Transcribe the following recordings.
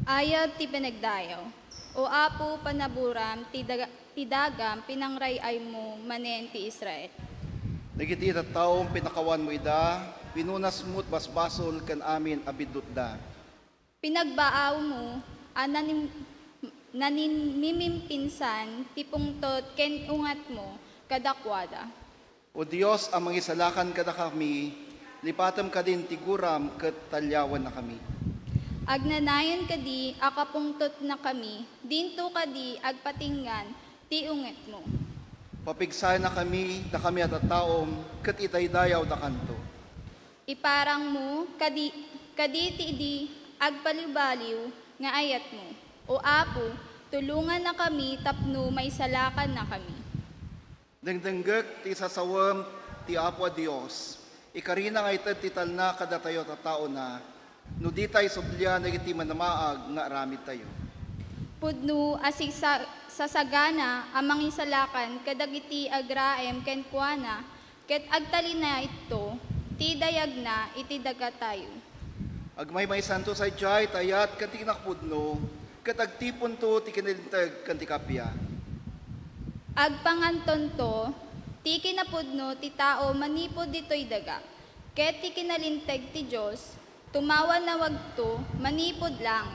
Ayab ti pinagdayaw. O apo panaburam ti dagam pinangrayay mo manen ti Israel. Nagiti taong pinakawan mo ida, pinunas mo't basbasol kan amin abidot da. Pinagbaaw mo, naninmimimpinsan ti pungtot ken ungat mo kadakwada. O Diyos, ang mangisalakan kada kami, lipatam ka din tiguram kat talyawan na kami. Agnanayon kadi akapungtot na kami, dinto kadi agpatingan ti unget mo. Papigsahan na kami at taom, kat itay dayaw da kanto. Iparang mo kadi ti di agbalibaliw nga ayat mo. O apo, tulungan na kami tapno may salakan na kami. Dengdenggek ti sasawam ti Apo a Dios. Ikarina nga itad ti talna kada tayo tatao na, no di tayo sublya nagiti manamaag nga aramid tayo. Pudno asig sasagana amang isalakan kadagiti agraem ken kuana ket agtalina ito ti dayag na iti daga tayo. Agmay santo sa jay tayat kanti nakpudno, kat agtipon to ti kinilintag kanti kapya. Agpanganton to ti kinapudno ti tao manipod ditoy daga. Ket ti kinalinteg ti Dios tumawan na wagto manipod lang.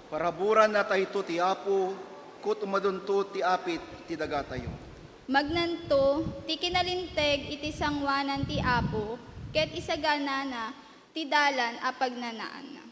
Paraburan na tayo ti Apo, kut umadunto ti apit ti daga tayo. Magnanto ti kinalinteg iti sangwanan ti Apo ket isagana na ti dalan a pagnanaan na.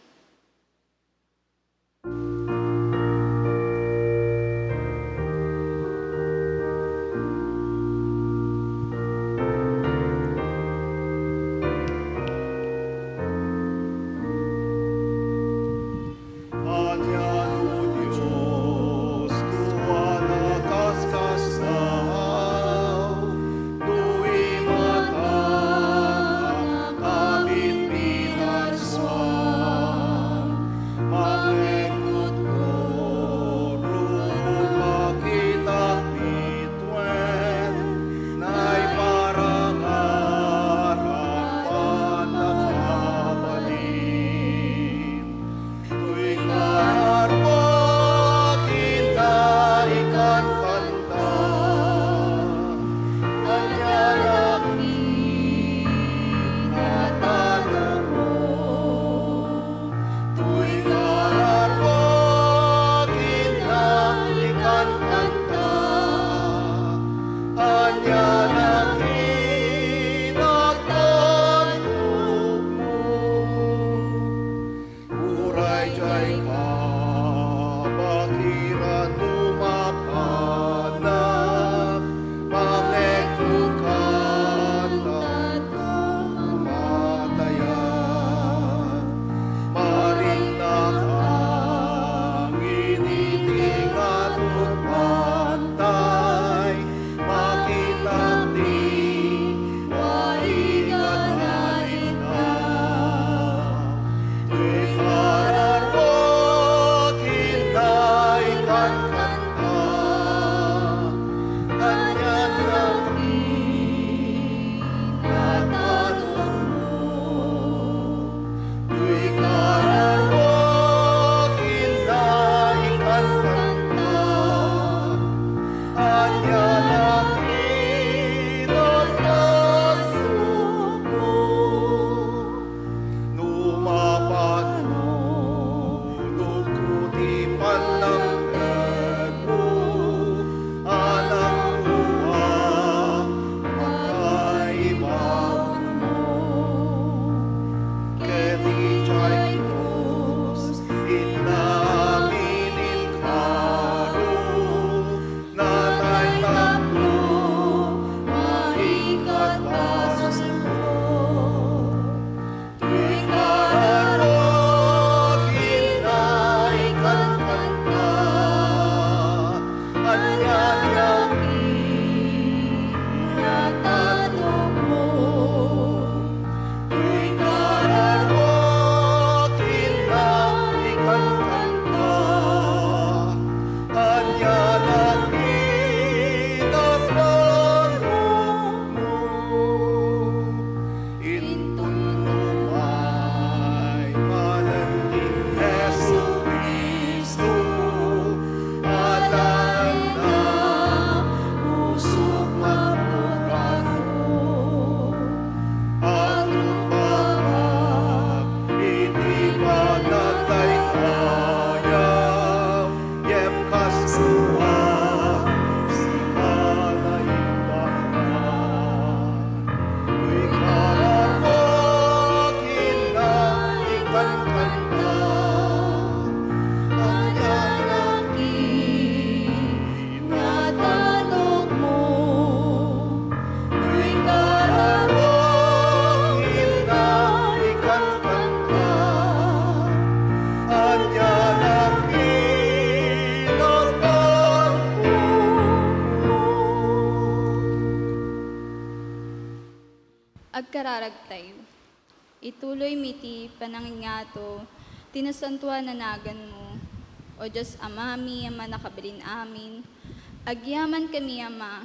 Pinaswa kararag tayo. Ituloy miti panangingato, tinasantuan na nagan mo. O Diyos amami, ama nakabilin amin. Agyaman kami ama,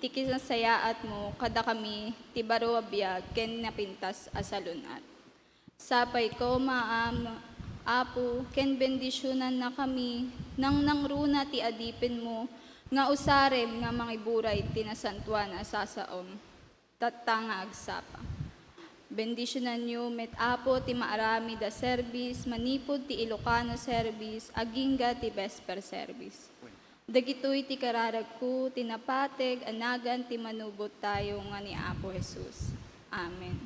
tikisasayaat mo, kada kami, tibaro abiyag, ken napintas asalunat. Sapay ko maam, apo, ken bendisyonan na kami, nang nangruna ti adipin mo, nga usarem nga mangiburay tinasantuan asasaom, tatanga agsapa. Bendisyonan niyo met apo ti maarami da service, manipod ti Ilocano service, agingga ti Vesper service. Dagitoy ti kararag ko, tinapateg, anagan ti manubot tayo nga ni Apo Jesus. Amen.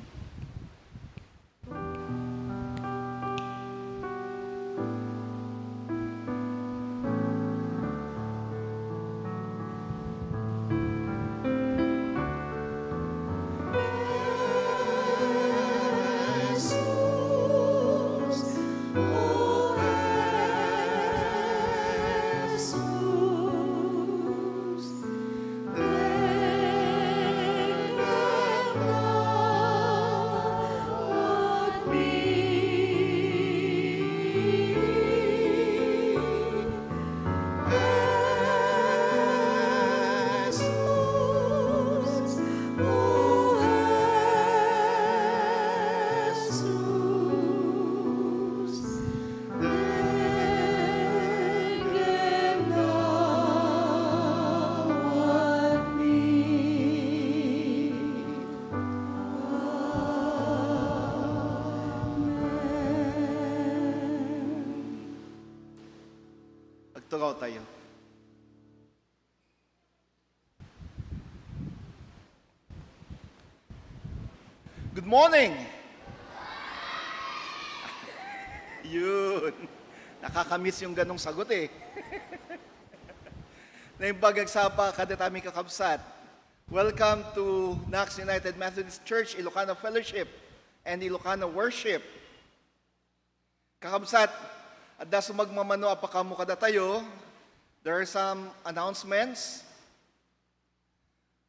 Agturaw tayo. Good morning! Yun. Nakakamiss yung ganong sagot eh. Naimbagagsapa kada tami kakabsat. Welcome to Nax United Methodist Church, Ilocano Fellowship, and Ilocano Worship. Kakabsat, adda sumagmamano apakamu kada tayo, there are some announcements.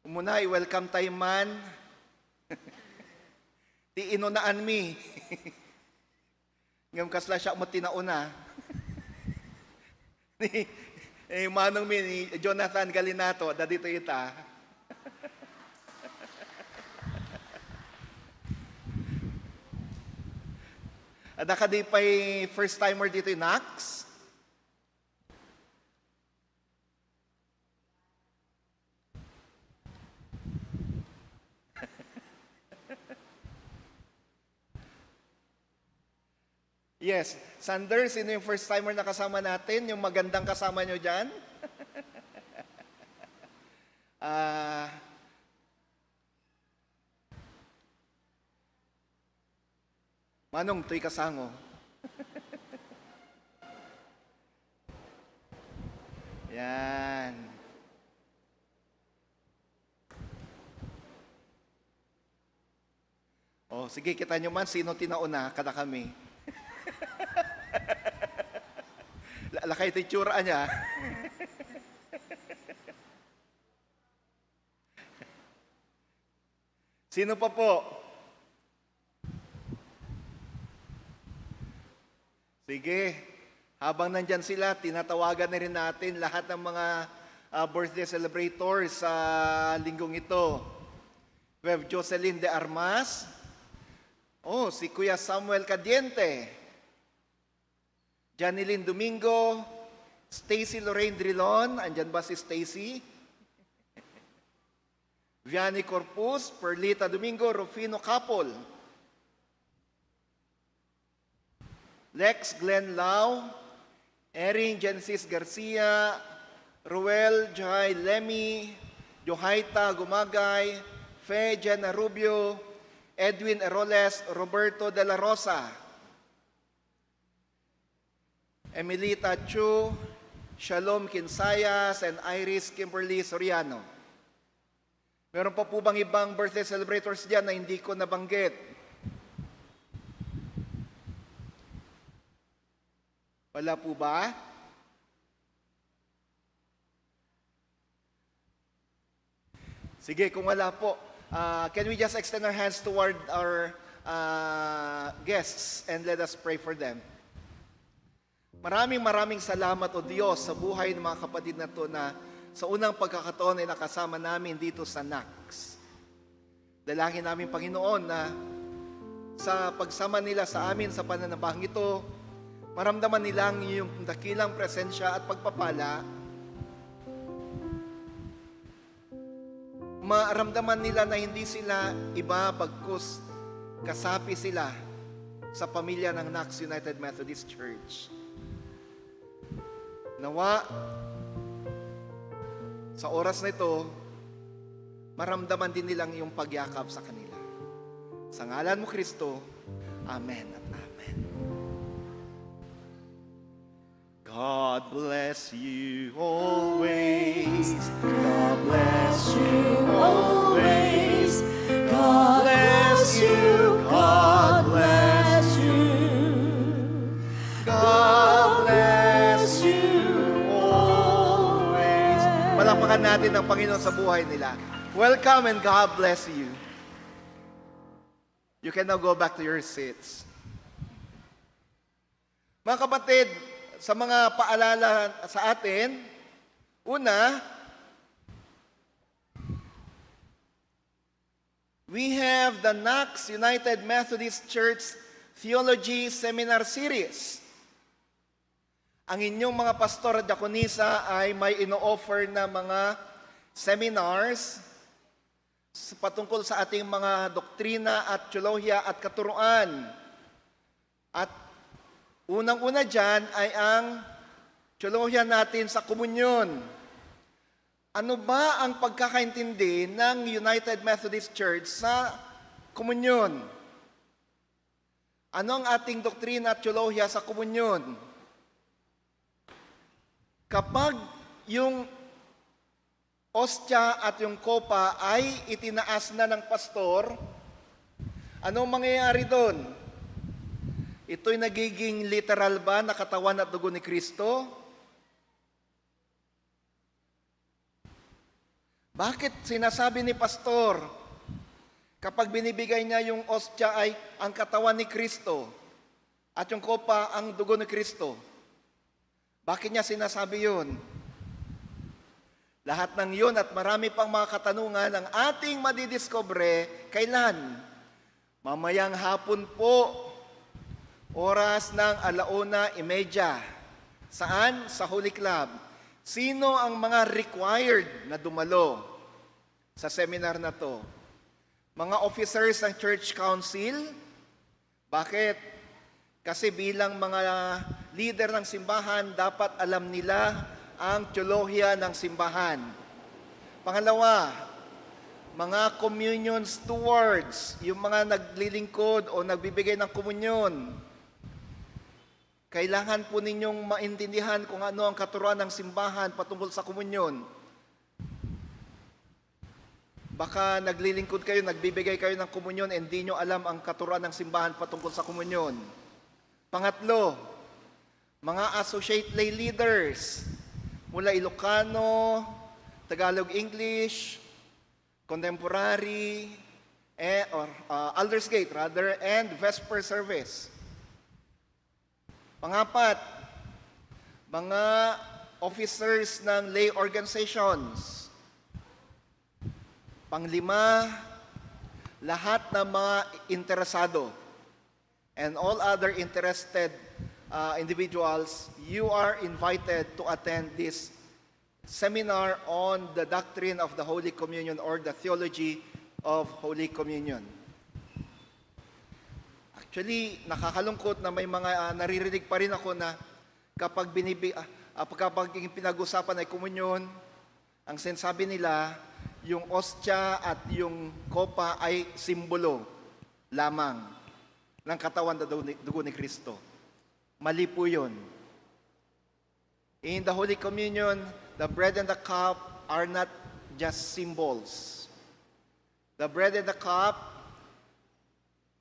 Muna, i-welcome tayo man. Ti inunaan mi. Ngam kasla siya mo tinauna. ni manong mi, ni Jonathan Galinato, da dito ita. Ada ka di pa'y first timer dito in Nax? Yes. Sander, sino yung first timer na kasama natin? Yung magandang kasama nyo dyan? Manong, tuy kasango. Yan. Oh, sige, kita nyo man, sino tinauna, kada kami. Lakay ito tsura niya. Sino pa po? Sige, habang nandyan sila, tinatawagan na rin natin lahat ng mga birthday celebrators sa linggong ito. We have Jocelyn de Armas. Oh, si Kuya Samuel Cadiente. Janilyn Domingo. Stacy Lorraine Drilon. Andyan ba si Stacy? Vianney Corpus. Perlita Domingo. Rufino Capol. Lex Glenn Lau. Erin Genesis Garcia. Ruel Jai Lemmy. Johaita Gumagay. Fe Jenna Rubio. Edwin Eroles, Roberto de la Rosa, Emilita Chu, Shalom Kinsayas, and Iris Kimberly Soriano. Meron pa po bang ibang birthday celebrators dyan na hindi ko nabanggit? Wala po ba? Sige, kung wala po, can we just extend our hands toward our guests and let us pray for them? Maraming salamat, O Diyos, sa buhay ng mga kapatid na to na sa unang pagkakataon ay nakasama namin dito sa NACS. Dalangin namin, Panginoon, na sa pagsama nila sa amin sa pananambahang ito, maramdaman nilang iyong dakilang presensya at pagpapala. Maramdaman nila na hindi sila iba bagkus kasapi sila sa pamilya ng NACS United Methodist Church. Nawa, sa oras na ito, maramdaman din nilang iyong pagyakap sa kanila. Sa ngalan mo, Kristo, Amen at Amen. God bless you always. God bless you always. God bless you. God bless you. God bless you always. Palakpakan natin ang Panginoon sa buhay nila. Welcome and God bless you. You can now go back to your seats. Mga kapatid, sa mga paalala sa atin, una, we have the NACS United Methodist Church Theology Seminar Series. Ang inyong mga pastor at diakonisa ay may ino-offer na mga seminars patungkol sa ating mga doktrina at teolohiya at katuruan. At unang-una dyan ay ang teolohiya natin sa komunyon. Ano ba ang pagkakaintindi ng United Methodist Church sa komunyon? Ano ang ating doktrina at teolohiya sa komunyon? Kapag yung ostya at yung kopa ay itinaas na ng pastor, anong mangyayari doon? Ito'y nagiging literal ba na katawan at dugo ni Kristo? Bakit sinasabi ni pastor, kapag binibigay niya yung ostya ay ang katawan ni Kristo at yung kopa ang dugo ni Kristo? Bakit niya sinasabi yun? Lahat ng yun at marami pang mga katanungan ang ating madidiscover kailan? Mamayang hapon po, oras ng 1:30. Saan? Sa Holy Club. Sino ang mga required na dumalo sa seminar na to? Mga officers ng Church Council. Bakit? Kasi bilang mga leader ng simbahan, dapat alam nila ang teolohiya ng simbahan. Pangalawa, mga communion stewards, yung mga naglilingkod o nagbibigay ng komunyon. Kailangan po ninyong maintindihan kung ano ang katuruan ng simbahan patungkol sa komunyon. Baka naglilingkod kayo, nagbibigay kayo ng komunyon, and hindi nyo alam ang katuruan ng simbahan patungkol sa komunyon. Pangatlo, mga associate lay leaders, mula Ilocano, Tagalog English, Contemporary, Aldersgate rather, and Vesper Service. Pangapat, mga officers ng lay organizations. Panglima, lahat ng mga interesado and all other interested individuals, you are invited to attend this seminar on the doctrine of the Holy Communion or the theology of Holy Communion. Actually, nakakalungkot na may mga naririnig pa rin ako na kapag pinag-usapan ay komunyon, ang sinasabi nila, yung ostya at yung kopa ay simbolo lamang ng katawan na dugo ni Kristo. Mali po yun. In the Holy Communion, the bread and the cup are not just symbols. The bread and the cup,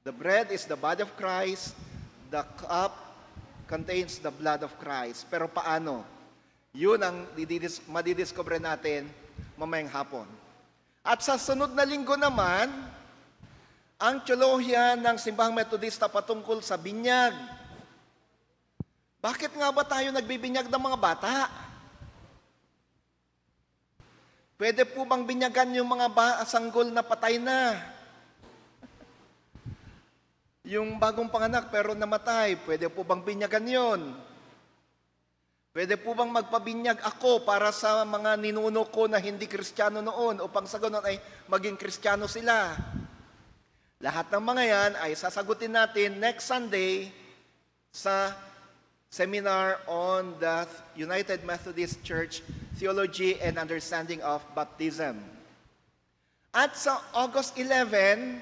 the bread is the body of Christ, the cup contains the blood of Christ. Pero paano? Yun ang madidiscover natin mamayang hapon. At sa sunod na linggo naman, ang teolohiya ng Simbahang Metodista patungkol sa binyag. Bakit nga ba tayo nagbibinyag ng mga bata? Pwede po bang binyagan yung mga sanggol na patay na? Yung bagong panganak pero namatay, pwede po bang binyagan yon? Pwede po bang magpabinyag ako para sa mga ninuno ko na hindi Kristiyano noon upang sa ganun ay maging Kristiyano sila? Lahat ng mga yan ay sasagutin natin next Sunday sa seminar on the United Methodist Church Theology and Understanding of Baptism. At sa August 11,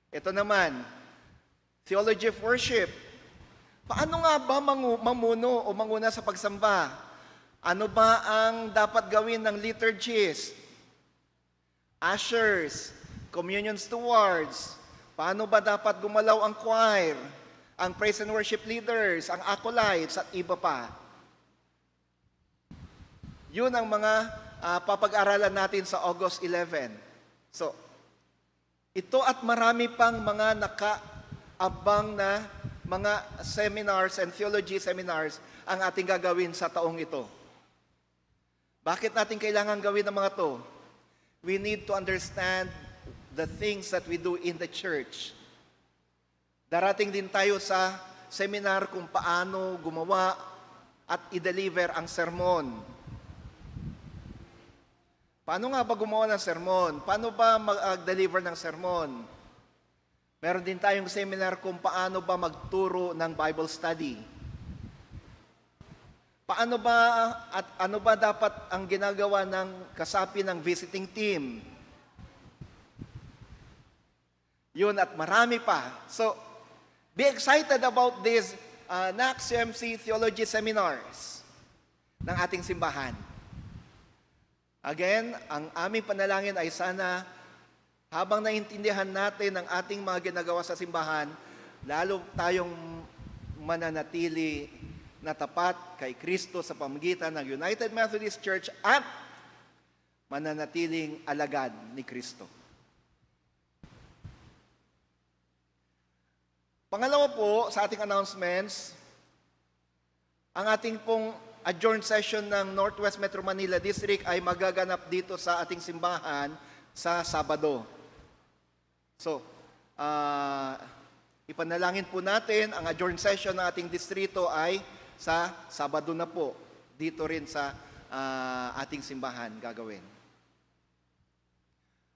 ito naman, Theology of Worship. Paano nga ba mamuno o manguna sa pagsamba? Ano ba ang dapat gawin ng liturgies? Ushers, communion stewards, paano ba dapat gumalaw ang choir, ang praise and worship leaders, ang acolytes at iba pa. Yun ang mga papag-aralan natin sa August 11. So, ito at marami pang mga nakaabang na mga seminars and theology seminars ang ating gagawin sa taong ito. Bakit natin kailangan gawin ang mga to? We need to understand the things that we do in the church. Darating din tayo sa seminar kung paano gumawa at i-deliver ang sermon. Paano nga ba gumawa ng sermon? Paano ba mag-deliver ng sermon? Meron din tayong seminar kung paano ba magturo ng Bible study. Paano ba at ano ba dapat ang ginagawa ng kasapi ng visiting team? Yun at marami pa. So, be excited about these NAC CMC Theology Seminars ng ating simbahan. Again, ang aming panalangin ay sana habang naintindihan natin ang ating mga ginagawa sa simbahan, lalo tayong mananatili na tapat kay Kristo sa pamamagitan ng United Methodist Church at mananatiling alagad ni Kristo. Pangalawa po sa ating announcements, ang ating pong adjourned session ng Northwest Metro Manila District ay magaganap dito sa ating simbahan sa Sabado. So, ipanalangin po natin ang adjourned session ng ating distrito ay sa Sabado na po, dito rin sa ating simbahan gagawin.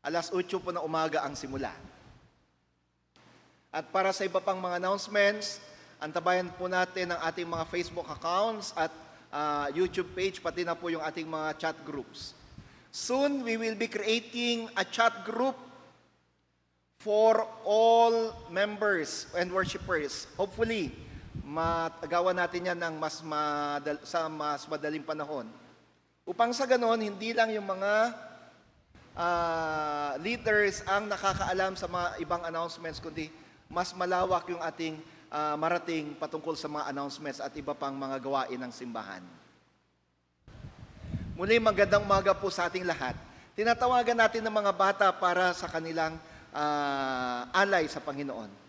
8:00 po na umaga ang simula. At para sa iba pang mga announcements, antabayan po natin ang ating mga Facebook accounts at YouTube page, pati na po yung ating mga chat groups. Soon, we will be creating a chat group for all members and worshipers. Hopefully, matagawa natin yan ng mas madaling panahon. Upang sa ganon, hindi lang yung mga leaders ang nakakaalam sa mga ibang announcements, kundi mas malawak yung ating marating patungkol sa mga announcements at iba pang mga gawain ng simbahan. Muli, magandang umaga po sa ating lahat. Tinatawagan natin ng mga bata para sa kanilang alay sa Panginoon.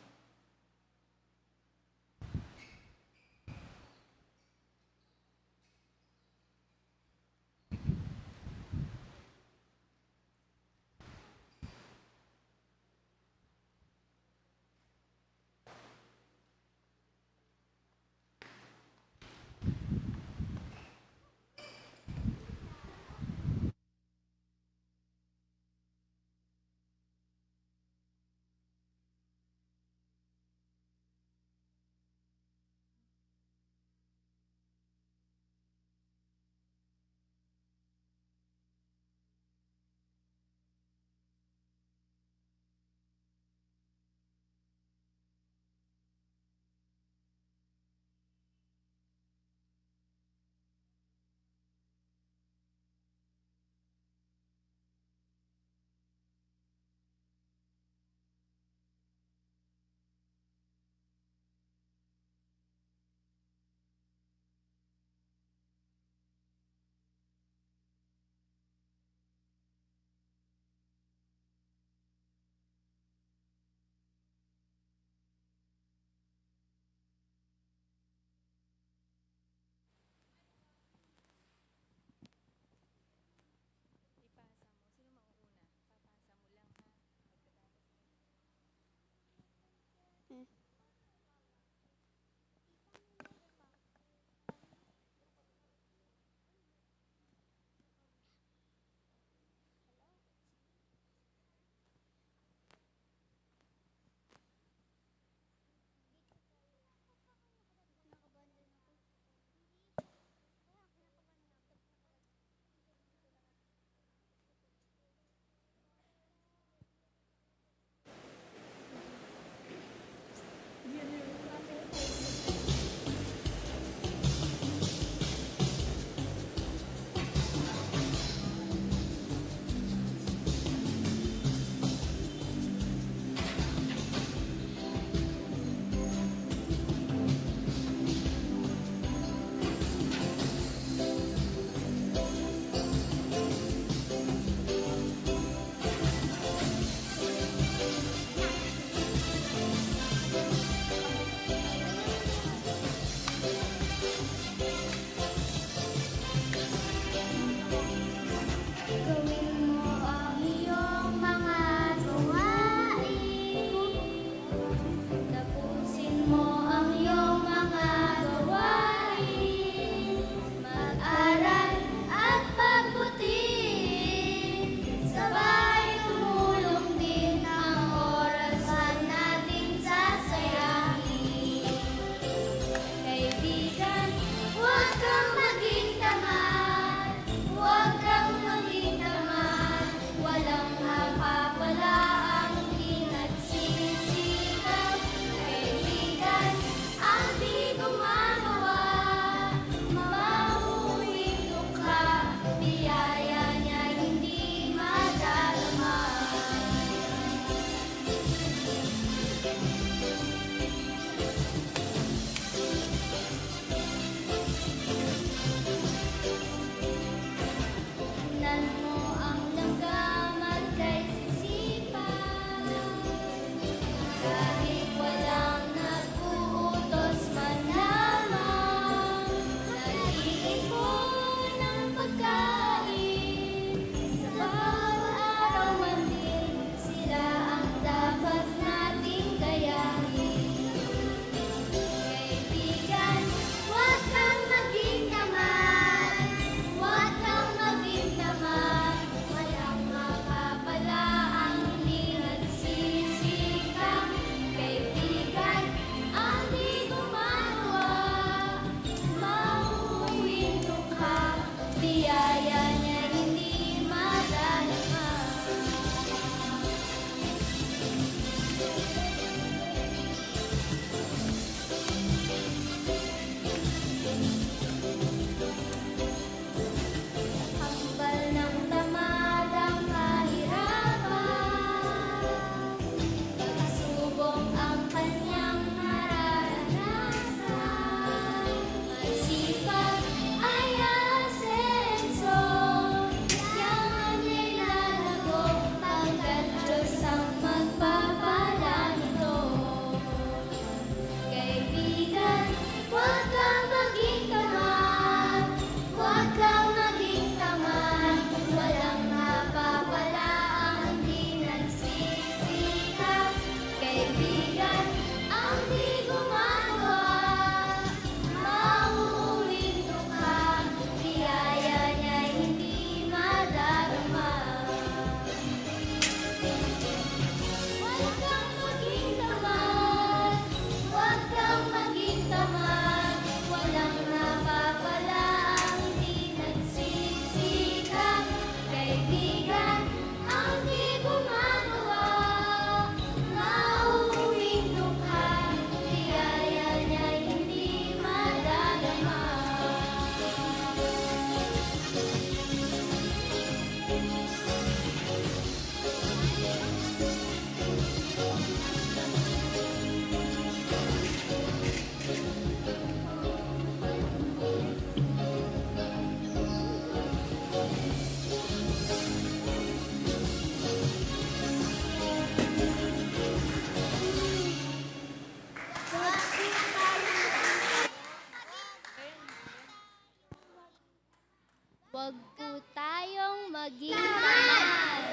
Huwag po tayong maging tamad.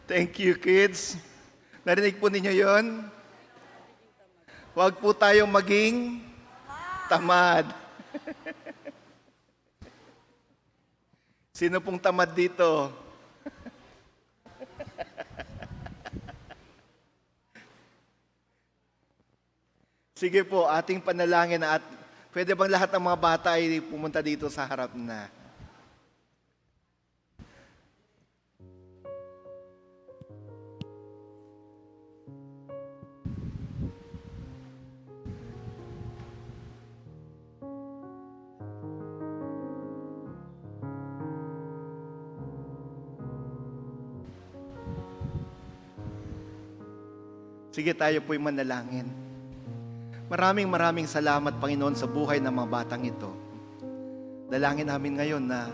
Thank you, kids. Narinig po ninyo yon? Huwag po tayong maging tamad. Sino pong tamad dito? Sige po, ating panalangin na at pwede bang lahat ng mga bata ay pumunta dito sa harap na? Sige, tayo po'y manalangin. Maraming salamat, Panginoon, sa buhay ng mga batang ito. Dalangin namin ngayon na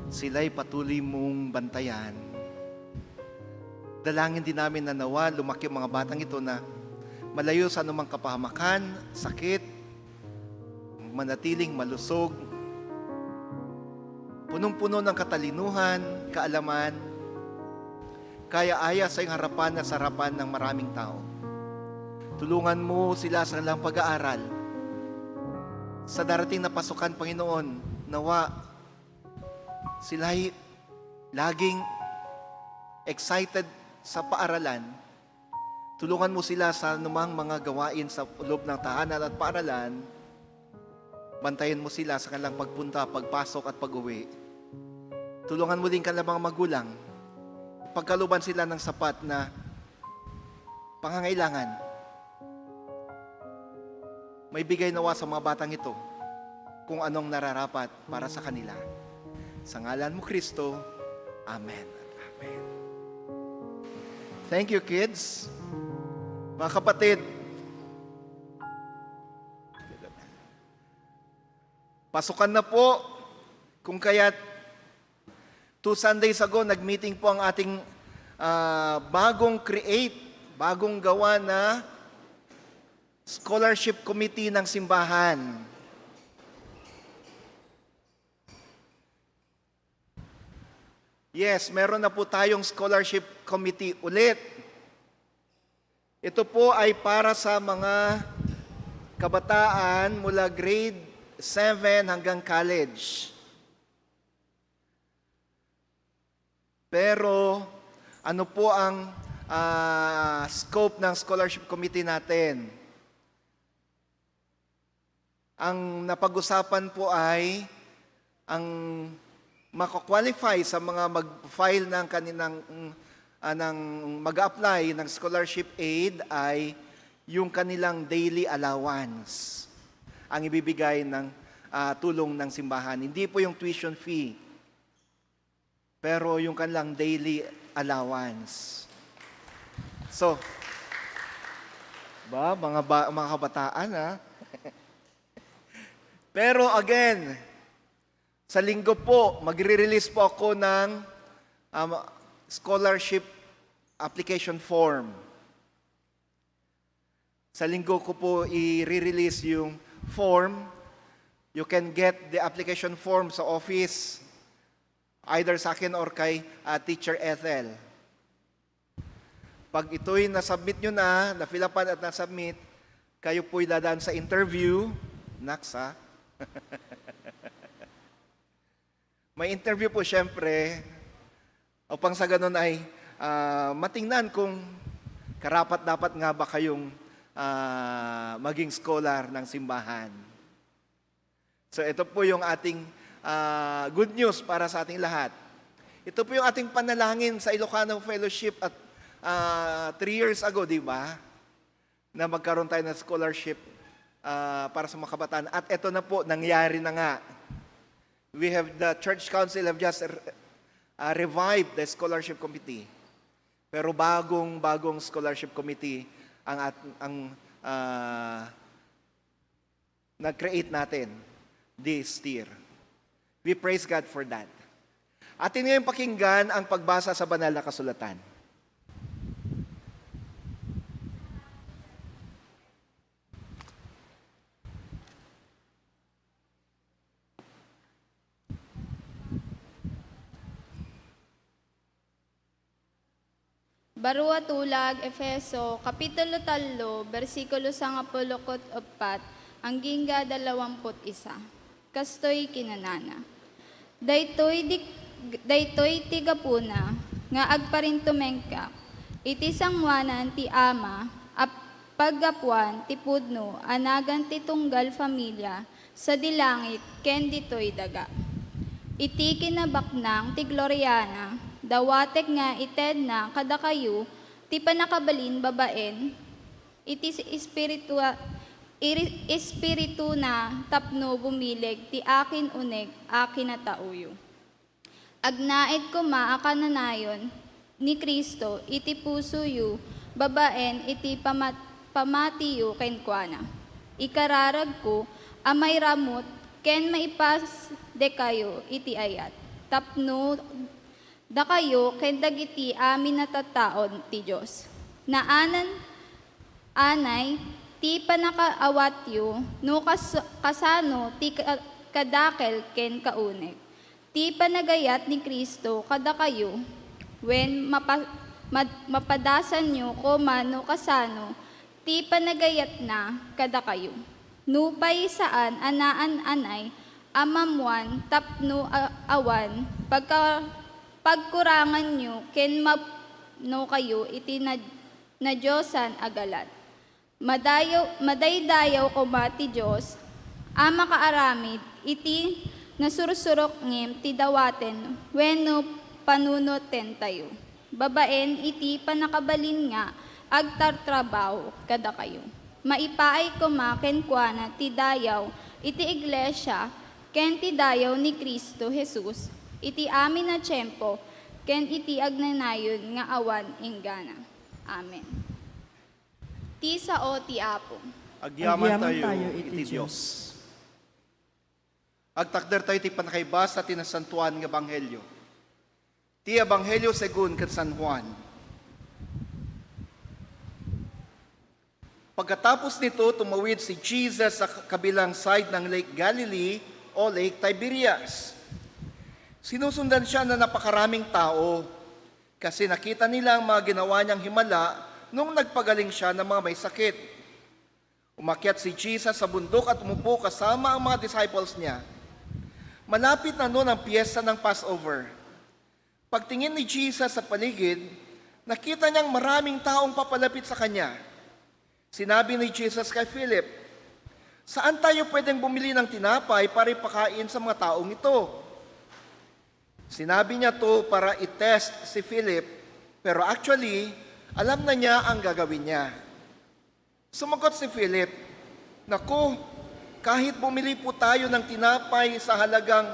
sila'y patuloy mong bantayan. Dalangin din namin na nawa lumaki ang mga batang ito na malayo sa anumang kapahamakan, sakit, manatiling malusog, punong-puno ng katalinuhan, kaalaman, kaya-aya sa iyong harapan at sa harapan ng maraming tao. Tulungan mo sila sa kanilang pag-aaral. Sa darating na pasukan, Panginoon, nawa sila'y laging excited sa paaralan. Tulungan mo sila sa anumang mga gawain sa loob ng tahanan at paaralan. Bantayan mo sila sa kanilang pagpunta, pagpasok at pag-uwi. Tulungan mo din kanilang mga magulang. Pagkaluban sila ng sapat na pangangailangan. May bigay nawa sa mga batang ito kung anong nararapat para sa kanila. Sa ngalan mo, Kristo. Amen at amen. Thank you, kids. Mga kapatid, pasukan na po. Kung kaya't 2 Sundays ago, nag-meeting po ang ating bagong gawa na scholarship committee ng simbahan. Yes, meron na po tayong scholarship committee ulit. Ito po ay para sa mga kabataan mula grade 7 hanggang college. Pero ano po ang scope ng scholarship committee natin? Ang napag-usapan po ay ang makakwalify sa mga mag-file ng kanilang mag-apply ng scholarship aid ay yung kanilang daily allowance ang ibibigay ng tulong ng simbahan. Hindi po yung tuition fee, pero yung kanilang daily allowance. So, mga kabataan, ha? Pero again, sa linggo po, magre-release po ako ng scholarship application form. Sa linggo ko po i-release yung form. You can get the application form sa office, either sa akin or kay Teacher Ethel. Pag ito'y nasubmit nyo na, na-fill upan at nasubmit, kayo po'y dadaan sa interview. Naks, ha? May interview po siyempre, upang sa ganun ay matingnan kung karapat-dapat nga ba kayong maging scholar ng simbahan. So ito po yung ating good news para sa ating lahat. Ito po yung ating panalangin sa Ilocano Fellowship at 3 years ago, di ba? Na magkaroon tayo ng scholarship para sa mga kabataan. At ito na po, nangyari na nga. The Church Council have just revived the scholarship committee. Pero bagong scholarship committee ang nag-create natin this year. We praise God for that. Atin ngayon pakinggan ang pagbasa sa banal na kasulatan. Barua tulag, Efeso, Kapitulo 3, versikulo 14, hanggang 21. Kastoy kinanana. Daytoy tigapuna, nga agparintumengka, iti sangwanan ti ama, paggapuan ti pudno, anagan ti tunggal familia, sa dilangit, ken ditoy daga. Iti kinabaknang ti Gloriana, dawatek nga ited na kada kayo, ti panakabalin babaen, iti espiritu na tapno bumilig, ti akin uneg, akin na tauyo. Agnaid ko maakananayon ni Kristo, iti puso yu, babaen, iti pamatiyo kenkwana. Ikararag ko, amay ramot, ken maipas de kayo, iti ayat. Tapno da kayo ken dagiti amin natataon ti Dios. Naanan anay ti panakaawatyo no kasano ti kadakel ken kauneg. Ti panagayat ni Kristo kada kayo when mapadasan nyo ko mano kasano ti panagayat na kada kayo. Nupay saan anaan anay amamuan tapno awan pagkurangan nyo, ken no kayo, iti na Diyosan agalat. Madaydayaw ko ti Diyos, ama kaaramid, iti nasursurok ngem ti dawaten, wenno panunoten tayo. Babaen, iti panakabalin nga, agtartrabaho kada kayo. Maipaay ko ken kuana ti dayaw, iti iglesia, ken ti dayaw ni Kristo Jesus, iti amin na tiyempo, ken iti agnanayon nga awan inggana. Amen. Ti sao ti Apo. Agyaman tayo, iti Diyos. Agtakder tayo ti panakaibas sa tinasantuan ng Ebanghelyo. Ti Ebanghelyo segun ket San Juan. Pagkatapos nito, tumawid si Jesus sa kabilang side ng Lake Galilee o Lake Tiberias. Sinusundan siya na napakaraming tao kasi nakita nila ang mga ginawa niyang himala nung nagpagaling siya ng mga may sakit. Umakyat si Jesus sa bundok at umupo kasama ang mga disciples niya. Malapit na noon ang piyesta ng Passover. Pagtingin ni Jesus sa paligid, nakita niyang maraming taong papalapit sa kanya. Sinabi ni Jesus kay Philip, "Saan tayo pwedeng bumili ng tinapay para ipakain sa mga taong ito?" Sinabi niya to para i-test si Philip, pero actually, alam na niya ang gagawin niya. Sumagot si Philip, "Naku, kahit bumili po tayo ng tinapay sa halagang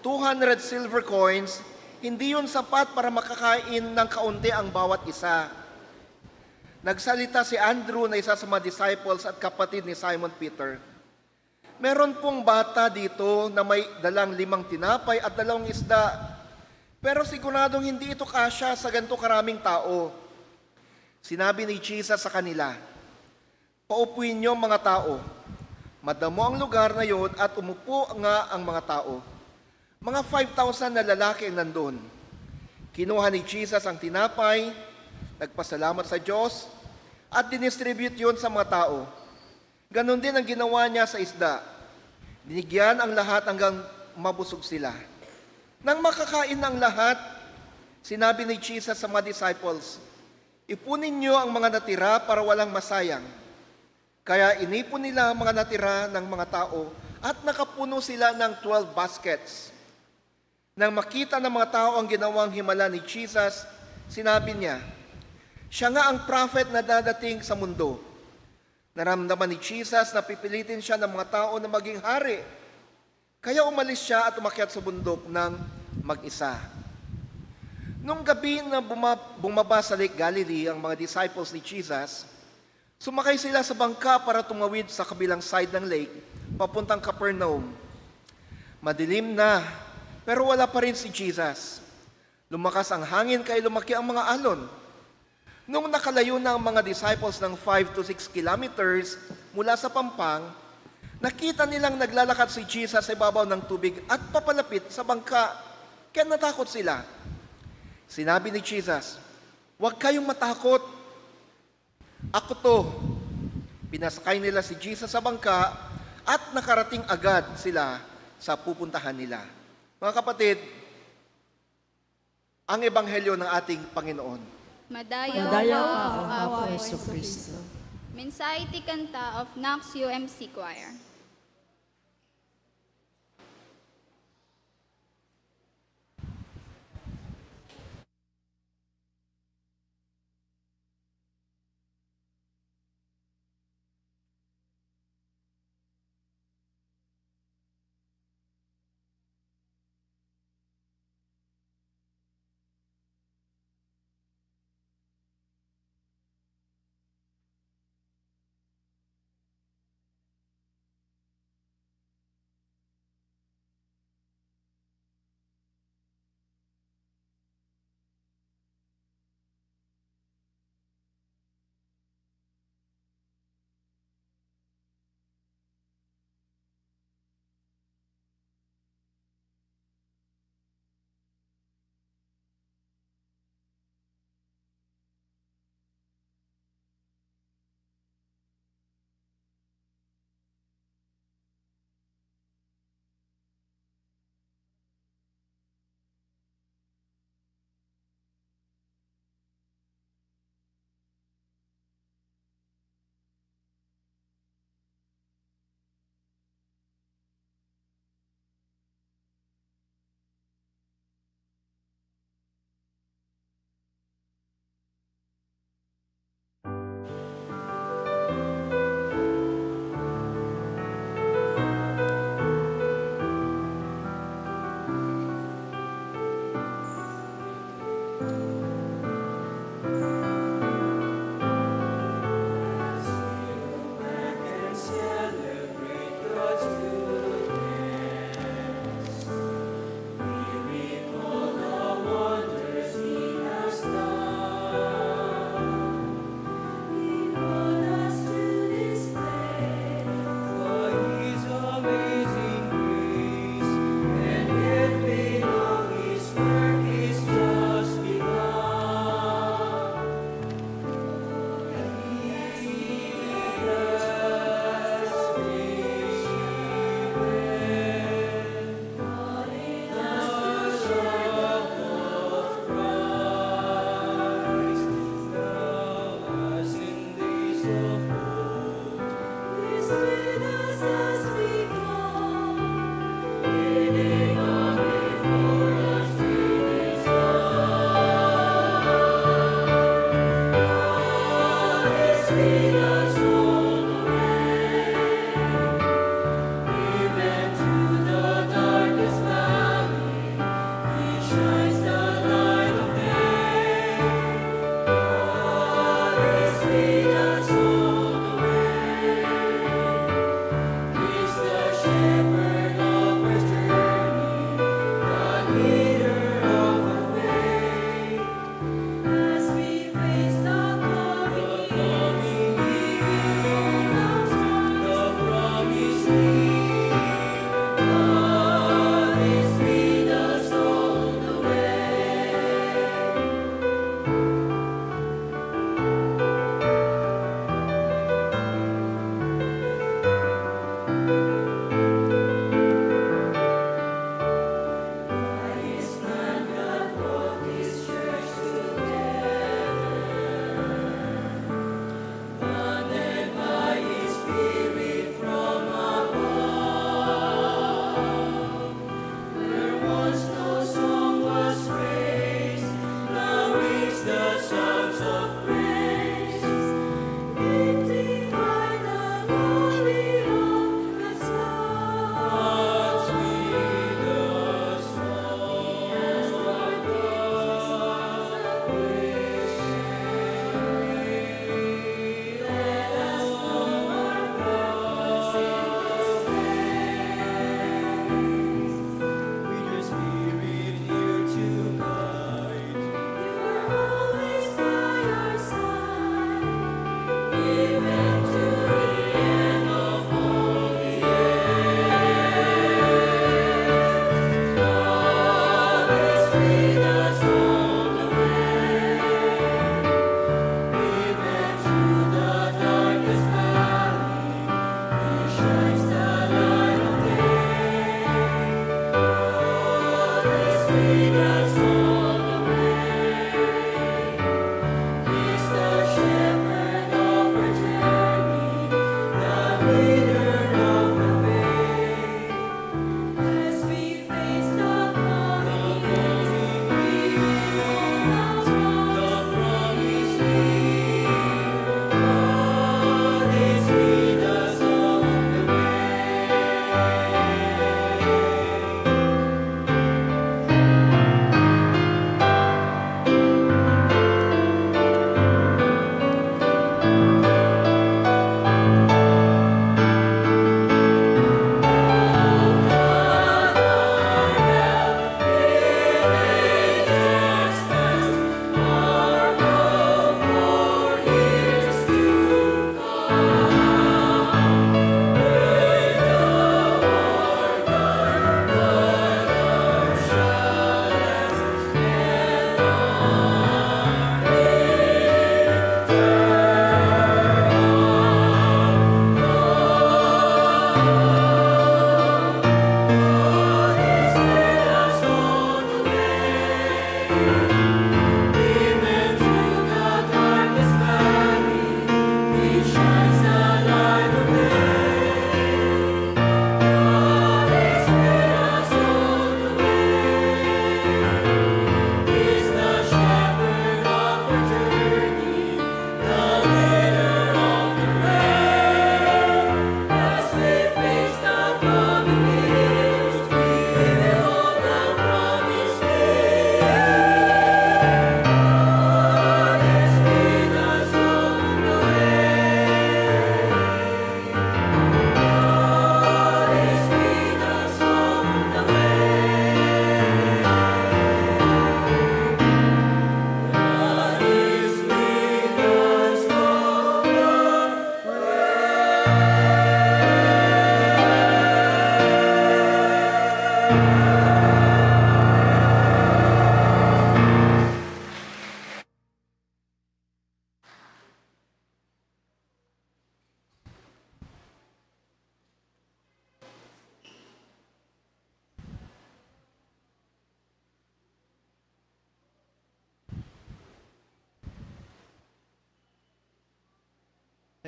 200 silver coins, hindi yun sapat para makakain ng kaunti ang bawat isa." Nagsalita si Andrew na isa sa mga disciples at kapatid ni Simon Peter. "Meron pong bata dito na may dalang 5 tinapay at 2 isda. Pero siguradong hindi ito kasya sa ganito karaming tao." Sinabi ni Jesus sa kanila, "Paupuin niyo mga tao." Madamo ang lugar na yon at umupo nga ang mga tao. Mga 5,000 na lalaki ang nandun. Kinuha ni Jesus ang tinapay, nagpasalamat sa Diyos, at dinistribute yun sa mga tao. Ganon din ang ginawa niya sa isda. Binigyan ang lahat hanggang mabusog sila. Nang makakain ng lahat, sinabi ni Jesus sa mga disciples, "Ipunin niyo ang mga natira para walang masayang." Kaya inipon nila ang mga natira ng mga tao at nakapuno sila ng 12 baskets. Nang makita ng mga tao ang ginawang himala ni Jesus, sinabi niya, "Siya nga ang prophet na dadating sa mundo." Naramdaman ni Jesus na pipilitin siya ng mga tao na maging hari. Kaya umalis siya at umakyat sa bundok ng mag-isa. Nung gabi na bumaba sa Lake Galilee ang mga disciples ni Jesus, sumakay sila sa bangka para tumawid sa kabilang side ng lake, papuntang Capernaum. Madilim na, Pero wala pa rin si Jesus. Lumakas ang hangin kaya lumaki ang mga alon. Nung nakalayo na ang mga disciples ng 5 to 6 kilometers mula sa pampang, nakita nilang naglalakad si Jesus sa ibabaw ng tubig at papalapit sa bangka. Kaya natakot sila. Sinabi ni Jesus, "Huwag kayong matakot. Ako to." Pinasakay nila si Jesus sa bangka at nakarating agad sila sa pupuntahan nila. Mga kapatid, ang ebanghelyo ng ating Panginoon. Madayaw Madayaw ka, ka, O Apo Apo Jesu Jesu Kristo. Mensahe ti kanta of Knox UMC Choir.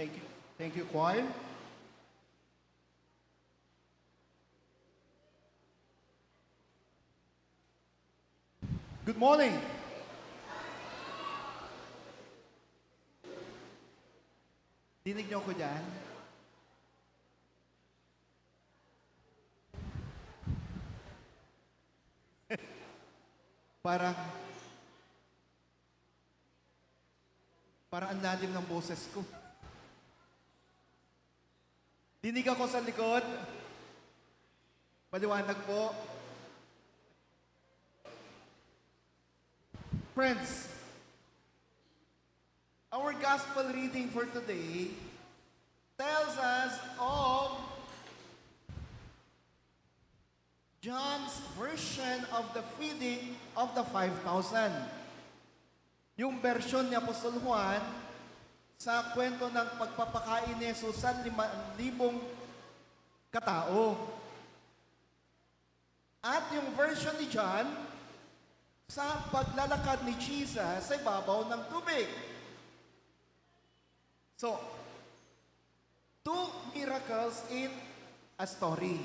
Thank you. Thank you, choir. Good morning. Dinig niyo ako dyan? Parang, parang ang lalim ng boses ko. Dinig ako sa likod. Maliwanag po. Friends, our gospel reading for today tells us of John's version of the feeding of the 5,000. Yung version ni Apostol Juan sa kwento ng pagpapakain ni Jesus sa 5,000 katao. At yung version ni John sa paglalakad ni Jesus sa ibabaw ng tubig. So, two miracles in a story.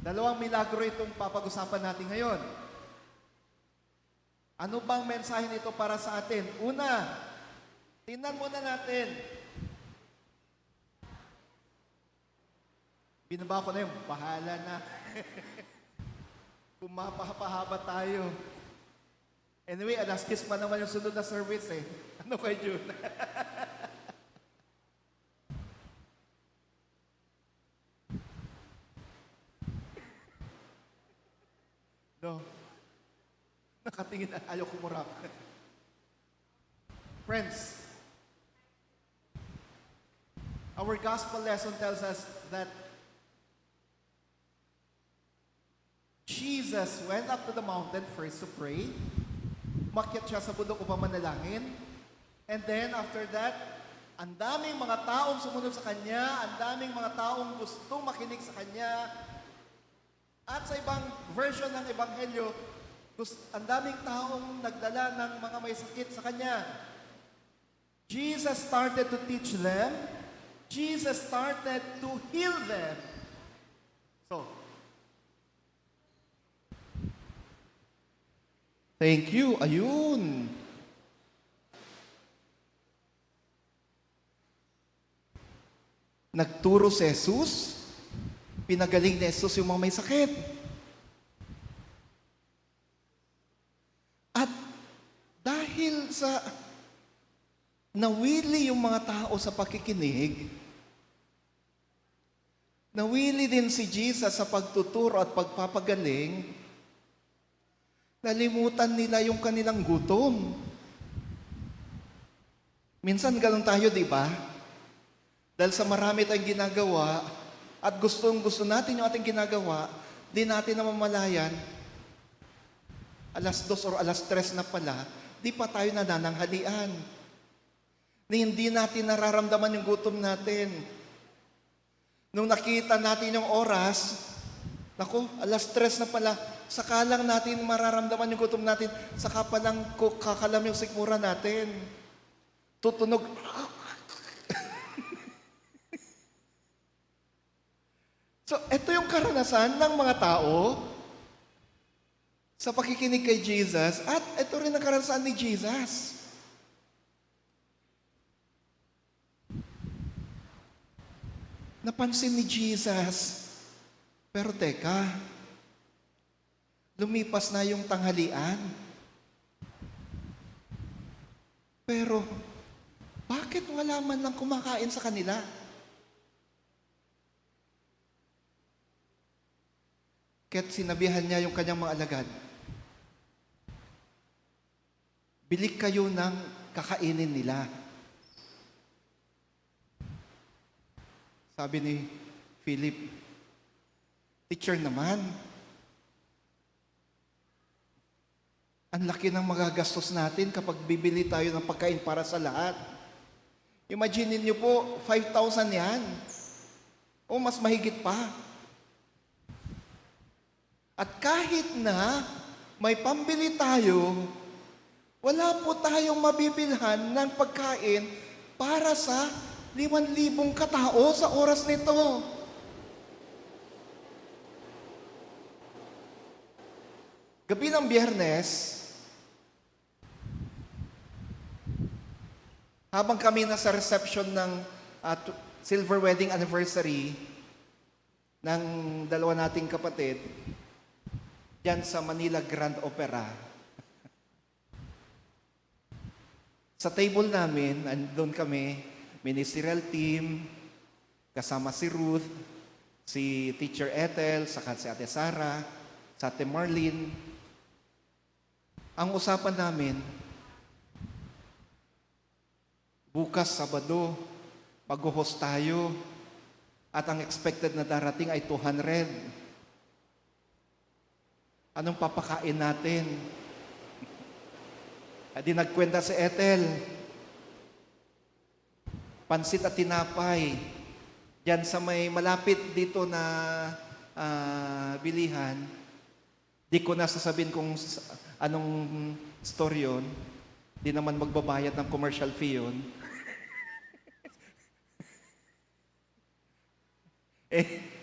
Dalawang milagro itong papag-usapan natin ngayon. Ano bang mensahe nito para sa atin? Una, tingnan muna natin. Binaba ko na yun, bahala na. Pumapahaba tayo. Anyway, alas 10 pa naman yung sunod na service eh. Ano kay June? No. Nakatingin na ayaw kumurap. Friends, our gospel lesson tells us that Jesus went up to the mountain first to pray. Umakyat siya sa bundok upang manalangin. And then after that, ang daming mga taong sumunod sa Kanya, ang daming mga taong gustong makinig sa Kanya. At sa ibang version ng Ebanghelyo, ang daming taong nagdala ng mga may sakit sa Kanya. Jesus started to teach them. Jesus started to heal them. So, thank you. Ayun. Nagturo si Jesus. Pinagaling ni Jesus yung mga may sakit. At dahil sa nawili yung mga tao sa pakikinig, nawili din si Jesus sa pagtuturo at pagpapagaling, nalimutan nila yung kanilang gutom. Minsan ganun tayo, di ba? Dahil sa marami tayong ginagawa at gusto natin yung ating ginagawa, di natin namamalayan, alas 2 or alas 3 na pala, di pa tayo nanananghalian. Hindi natin nararamdaman yung gutom natin. Nung nakita natin yung oras, naku, alas 3 na pala, saka lang natin mararamdaman yung gutom natin, saka palang kakalam yung sikmura natin. Tutunog. So, ito yung karanasan ng mga tao sa pakikinig kay Jesus at ito rin ang karanasan ni Jesus. Napansin ni Jesus, pero teka, lumipas na yung tanghalian. Pero, bakit wala man lang kumakain sa kanila? Kaya't sinabihan niya yung kanyang mga alagad, bili kayo ng kakainin nila. Sabi ni Philip, teacher naman, ang laki ng magagastos natin kapag bibili tayo ng pagkain para sa lahat. Imagine niyo po, 5,000 yan. O mas mahigit pa. At kahit na may pambili tayo, wala po tayong mabibilhan ng pagkain para sa 5,000 katao sa oras nito. Gabi ng Biyernes, habang kami nasa reception ng silver wedding anniversary ng dalawa nating kapatid, diyan sa Manila Grand Opera, sa table namin, andun kami, ministerial team, kasama si Ruth, si Teacher Ethel, saka si Ate Sara, sa Ate Marlene. Ang usapan namin, bukas Sabado, mag-host tayo, at ang expected na darating ay 200. Anong papakain natin? At di nagkwenta si Ethel. Pansit at tinapay. Diyan sa may malapit dito na bilihan. Di ko na sasabihin kung anong store yun. Di naman magbabayad ng commercial fee yun.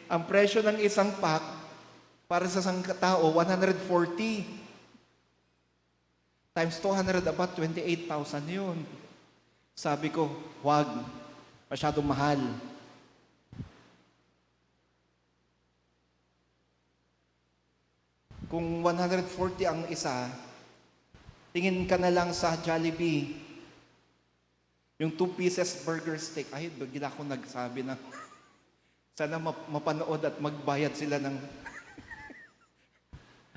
Ang presyo ng isang pack para sa isang tao, 140. Times 200, about 28,000 yun. Sabi ko, wag. Masyadong mahal. Kung 140 ang isa, tingin ka na lang sa Jollibee. Yung 2 pieces burger steak. Ay, bigla ako nagsabi na sana mapanood at magbayad sila ng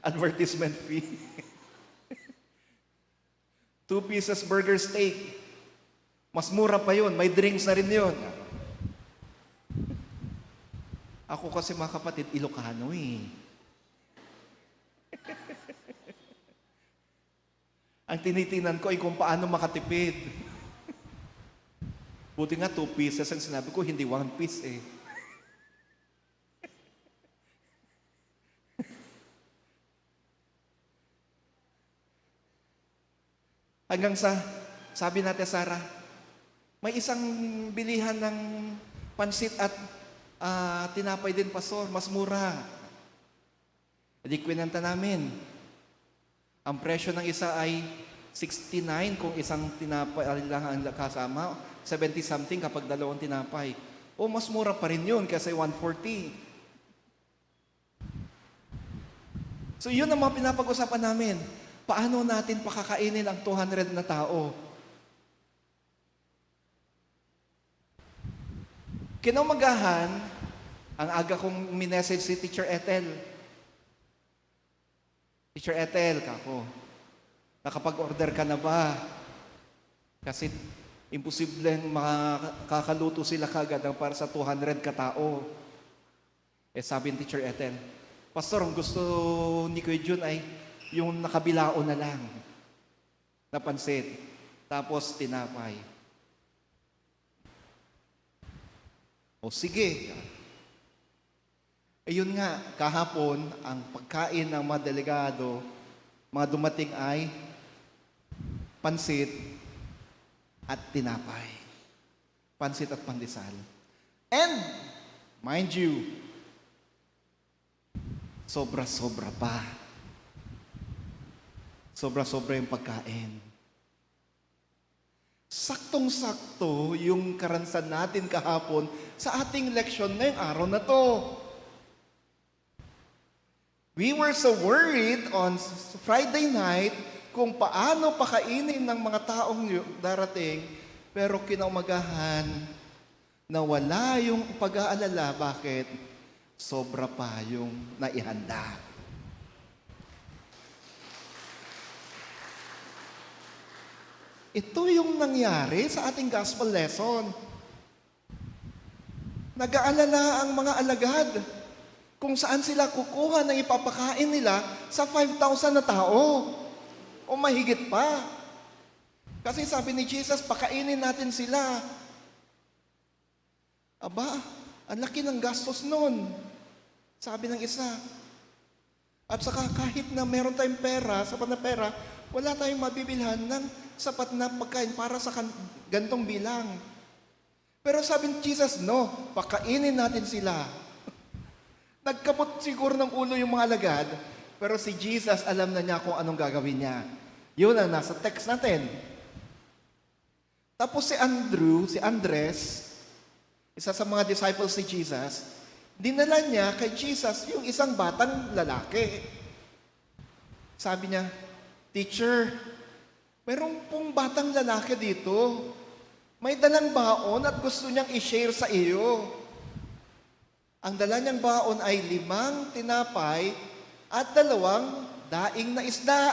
advertisement fee. 2 pieces burger steak. Mas mura pa yun. May drinks na rin yun. Ako kasi mga kapatid, Ilocano eh. Ang tinitingnan ko ay kung paano makatipid. Buti nga 2 pieces ang sinabi ko, hindi 1 piece eh. Hanggang sa, sabi natin Sarah, may isang bilihan ng pansit at tinapay din, Pastor, mas mura. Hindi kwinanta namin. Ang presyo ng isa ay 69 kung isang tinapay lang ang kasama, 70 something kapag dalawang tinapay. O mas mura pa rin yun kasi 140. So yun ang mga pinapag-usapan namin. Paano natin pakakainin ang 200 na tao? Kinaumagahan, ang aga kong minessage si Teacher Ethel. Teacher Ethel, kako, nakapag-order ka na ba? Kasi imposibleng makakaluto sila kagad ng para sa 200 katao. Sabi ni Teacher Ethel, Pastor, ang gusto ni Kuya Jun ay yung nakabilao na lang na pansit, tapos tinapay. O sige. Ayun nga, kahapon, ang pagkain ng mga delegado, mga dumating ay pansit at tinapay. Pansit at pandesal. And, mind you, sobra-sobra pa. Sobra-sobra yung pagkain. Saktong-sakto yung karansan natin kahapon sa ating leksyon ngayong araw na to. We were so worried on Friday night kung paano pakainin ng mga taong darating, pero kinaumagahan nawala yung pag-aalala. Bakit? Sobra pa yung naihanda. Ito yung nangyari sa ating gospel lesson. Nag-aalala ang mga alagad kung saan sila kukuha ng ipapakain nila sa 5,000 na tao o mahigit pa. Kasi sabi ni Jesus, pakainin natin sila. Aba, ang laki ng gastos nun. Sabi ng isa. At saka kahit na meron tayong pera, sapat na pera, wala tayong mabibilhan ng sapat na pagkain para sa gantong bilang. Pero sabi ni Jesus, no, pakainin natin sila. Nagkabot siguro ng ulo yung mga alagad, pero si Jesus alam na niya kung anong gagawin niya. Yun ang nasa text natin. Tapos si Andres, isa sa mga disciples ni Jesus, dinala niya kay Jesus yung isang batang lalaki. Sabi niya, "Teacher, mayroong pong batang lalaki dito. May dalang baon at gusto niyang i-share sa iyo." Ang dala niyang baon ay 5 tinapay at 2 daing na isda.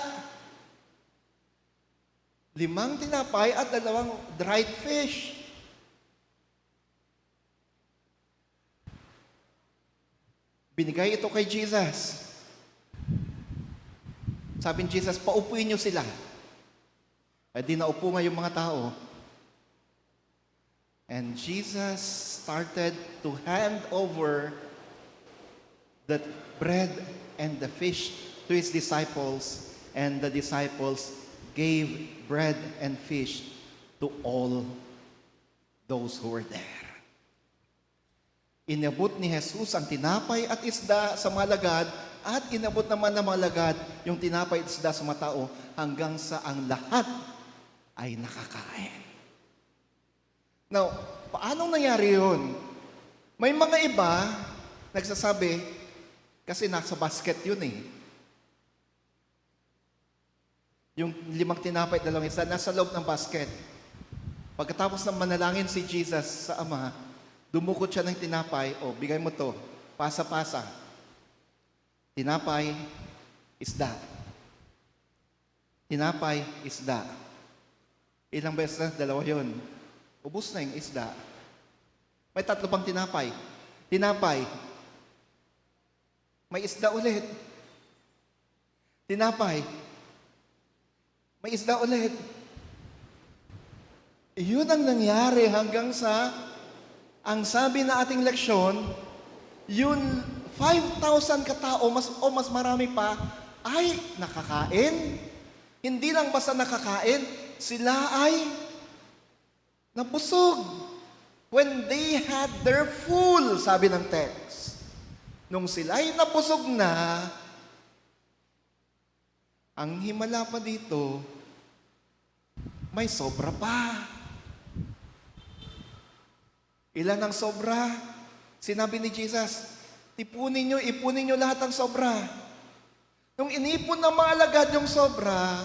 5 tinapay at 2 dried fish. Binigay ito kay Jesus. Sabi ni Jesus, paupuin niyo sila. Ay di naupo nga yung mga tao. And Jesus started to hand over the bread and the fish to his disciples, and the disciples gave bread and fish to all those who were there. Inabot ni Jesus ang tinapay at isda sa mga alagad, at inabot naman ng mga alagad yung tinapay at isda sa mga tao, hanggang sa ang lahat ay nakakain. Now, paano nangyari yun? May mga iba nagsasabi, kasi nasa basket yun eh. Yung 5 tinapay at 2 isda, nasa loob ng basket. Pagkatapos ng manalangin si Jesus sa Ama, dumukot siya ng tinapay, bigay mo to, pasa-pasa. Tinapay, isda. Tinapay, isda. Ilang beses na? 2 yun. Ubus na yung isda. May 3 pang tinapay. Tinapay. May isda ulit. Tinapay. May isda ulit. Iyon ang nangyari hanggang sa, ang sabi na ating leksyon, yun 5,000 katao, mas marami pa, ay nakakain. Hindi lang basta nakakain, sila ay nabusog. When they had their full, sabi ng text. Nung sila'y nabusog na, ang himala pa dito, may sobra pa. Ilan ang sobra? Sinabi ni Jesus, ipunin nyo lahat ang sobra. Nung inipon ng mga alagad yung sobra,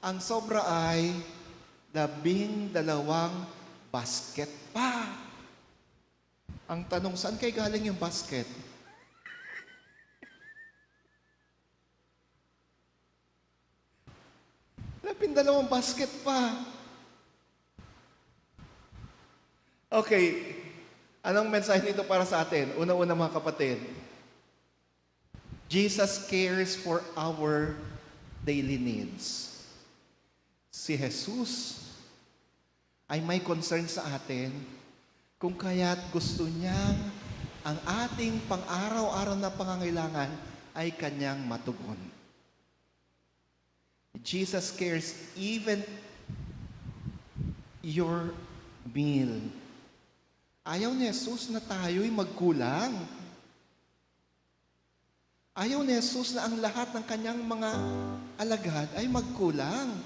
ang sobra ay 12 basket pa. Ang tanong, saan kay galing yung basket? 12 basket pa. Okay, anong mensahe nito para sa atin? Una-una mga kapatid, Jesus cares for our daily needs. Si Jesus ay may concern sa atin kung kaya't gusto niyang ang ating pang-araw-araw na pangangailangan ay kanyang matugon. Jesus cares even your meal. Ayaw ni Jesus na tayo'y magkulang. Ayaw ni Jesus na ang lahat ng kanyang mga alagad ay magkulang.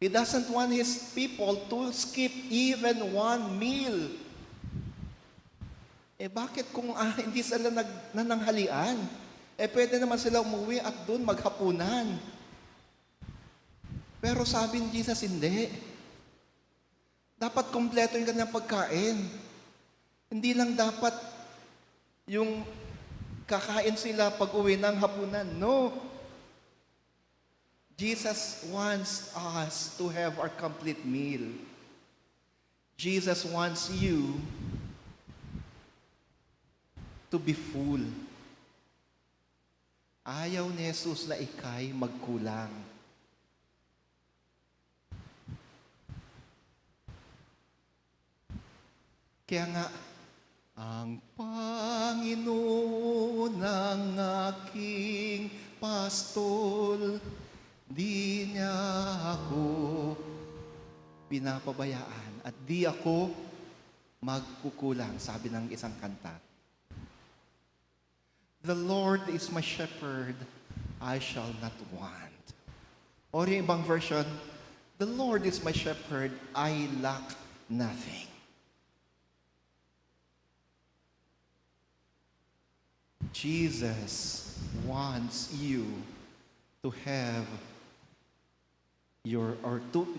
He doesn't want His people to skip even one meal. Bakit kung hindi sila nananghalian? Pwede naman sila umuwi at doon maghapunan. Pero sabi ni Jesus, hindi. Dapat kompleto yung kanyang pagkain. Hindi lang dapat yung kakain sila pag uwi ng hapunan. No. Jesus wants us to have our complete meal. Jesus wants you to be full. Ayaw ni Jesus na ikay magkulang. Kaya nga, ang Panginoon ang aking pastol, di niya ako pinapabayaan at di ako magkukulang, sabi ng isang kanta. The Lord is my shepherd, I shall not want. Or yung ibang version, the Lord is my shepherd, I lack nothing. Jesus wants you to have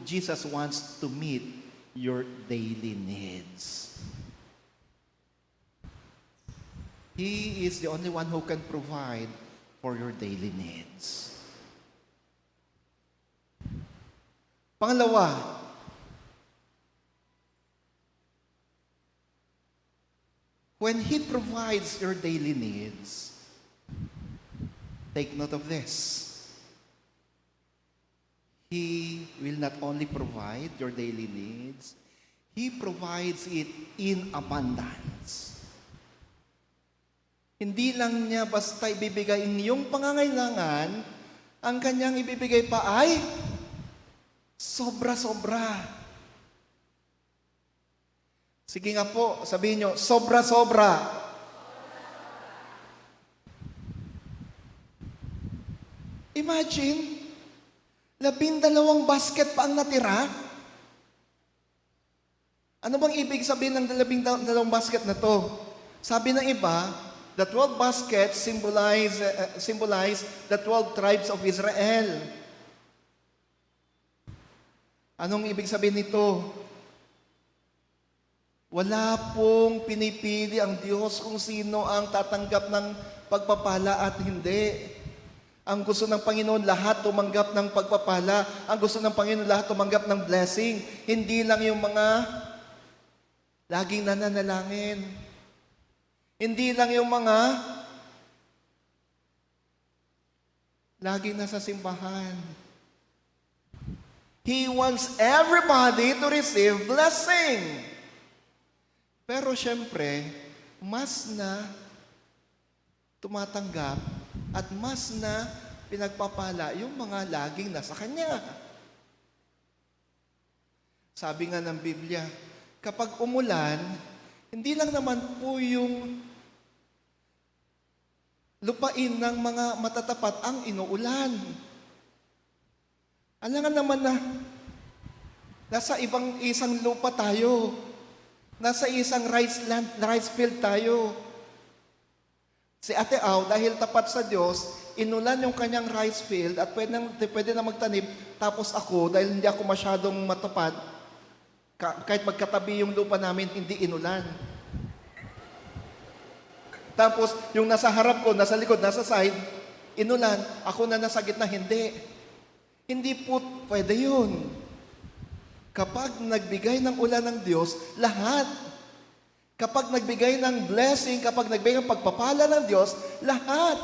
Jesus wants to meet your daily needs. He is the only one who can provide for your daily needs. Pangalawa, when He provides your daily needs, take note of this. He will not only provide your daily needs, He provides it in abundance. Hindi lang niya basta ibibigay ang iyong pangangailangan, ang kanyang ibibigay pa ay sobra-sobra. Sige nga po, sabihin nyo, sobra-sobra. Imagine, 12 basket pa ang natira. Ano bang ibig sabihin ng 12 basket na to? Sabi ng iba, the 12 baskets symbolize the 12 tribes of Israel. Anong ibig sabihin nito? Wala pong pinipili ang Diyos kung sino ang tatanggap ng pagpapala at hindi. Ang gusto ng Panginoon, lahat tumanggap ng pagpapala. Ang gusto ng Panginoon, lahat tumanggap ng blessing. Hindi lang yung mga laging nananalangin. Hindi lang yung mga laging nasa simbahan. He wants everybody to receive blessing. Pero syempre, mas na tumatanggap at mas na pinagpapala yung mga laging nasa Kanya. Sabi nga ng Biblia, kapag umulan, hindi lang naman po yung lupain ng mga matatapat ang inuulan. Alangan naman na nasa isang lupa tayo. Nasa isang rice field tayo. Si Ate Au, dahil tapat sa Diyos, inulan yung kanyang rice field at pwede na magtanim. Tapos ako, dahil hindi ako masyadong matapat, kahit magkatabi yung lupa namin, hindi inulan. Tapos, yung nasa harap ko, nasa likod, nasa side, inulan. Ako na nasa gitna, hindi. Hindi po pwede yun. Kapag nagbigay ng ulan ng Diyos, lahat. Kapag nagbigay ng blessing, kapag nagbigay ng pagpapala ng Diyos, lahat.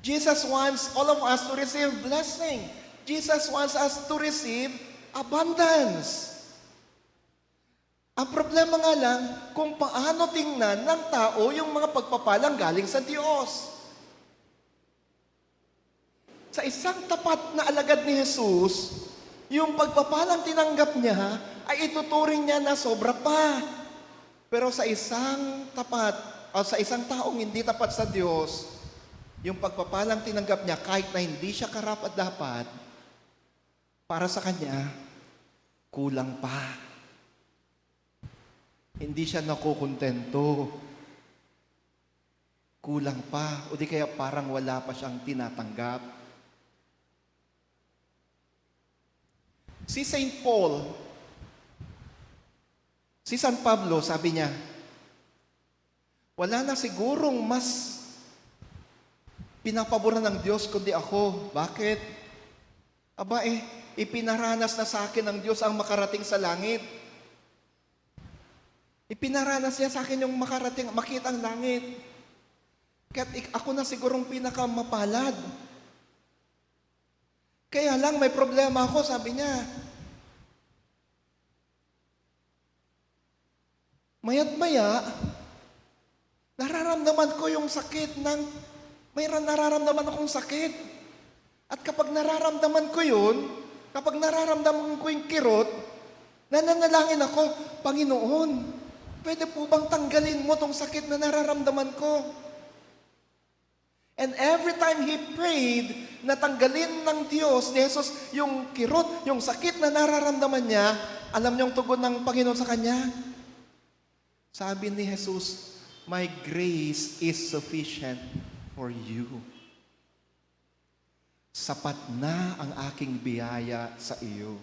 Jesus wants all of us to receive blessing. Jesus wants us to receive abundance. Ang problema nga lang, kung paano tingnan ng tao yung mga pagpapalang galing sa Diyos. Sa isang tapat na alagad ni Jesus, yung pagpapalang tinanggap niya ay ituturing niya na sobra pa. Pero sa isang tapat, o sa isang taong hindi tapat sa Diyos, yung pagpapalang tinanggap niya kahit na hindi siya karapat-dapat, para sa kanya, kulang pa. Hindi siya nakukontento. Kulang pa. O di kaya parang wala pa siyang tinatanggap. Si St. Paul, si San Pablo, sabi niya, wala na sigurong mas pinapaboran ng Diyos kundi ako. Bakit? Aba ipinaranas na sa akin ng Diyos ang makarating sa langit. Ipinaranas niya sa akin yung makita ang langit. Kaya't ako na sigurong pinakamapalad. Kaya lang may problema ako, sabi niya. Maya't maya, nararamdaman ko yung sakit may nararamdaman akong sakit. At kapag nararamdaman ko yun, Kapag nararamdaman ko yung kirot, nananalangin ako, Panginoon, pwede po bang tanggalin mo tong sakit na nararamdaman ko? And every time he prayed, natanggalin ng Diyos ni Jesus yung kirot, yung sakit na nararamdaman niya, alam niyong tugon ng Panginoon sa kanya? Sabi ni Jesus, "My grace is sufficient for you." Sapat na ang aking biyaya sa iyo.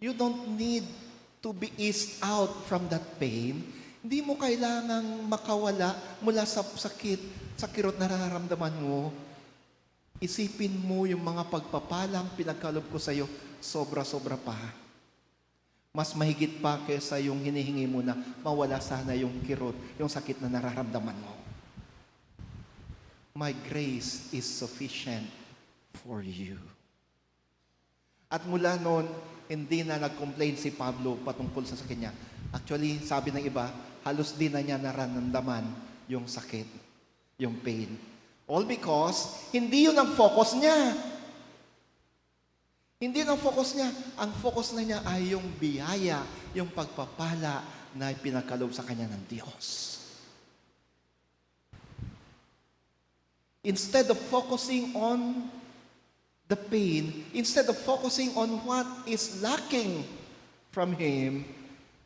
You don't need to be eased out from that pain. Hindi mo kailangang makawala mula sa sakit, sa kirot na nararamdaman mo. Isipin mo yung mga pagpapalang pinagkaloob ko sa iyo, sobra-sobra pa. Mas mahigit pa kaysa yung hinihingi mo na mawala sana yung kirot, yung sakit na nararamdaman mo. My grace is sufficient for you. At mula noon, hindi na nag-complain si Pablo patungkol sa sakit niya. Actually, sabi ng iba, halos di na niya nararamdaman yung sakit, yung pain. All because, hindi yun ang focus niya. Hindi yun ang focus niya. Ang focus na niya ay yung biyaya, yung pagpapala na pinagkaloob sa kanya ng Diyos. Instead of focusing on the pain, instead of focusing on what is lacking from him,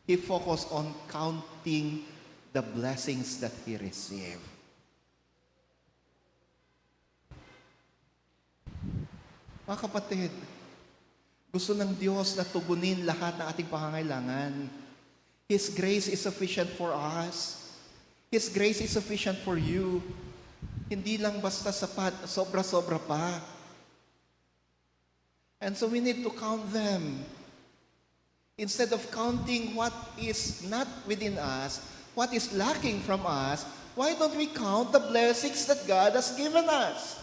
he focused on counting the blessings that he received. Mga kapatid, gusto ng Diyos na tugunin lahat ng ating pangangailangan. His grace is sufficient for us. His grace is sufficient for you. Hindi lang basta sapat, sobra-sobra pa. And so we need to count them. Instead of counting what is not within us, what is lacking from us, why don't we count the blessings that God has given us?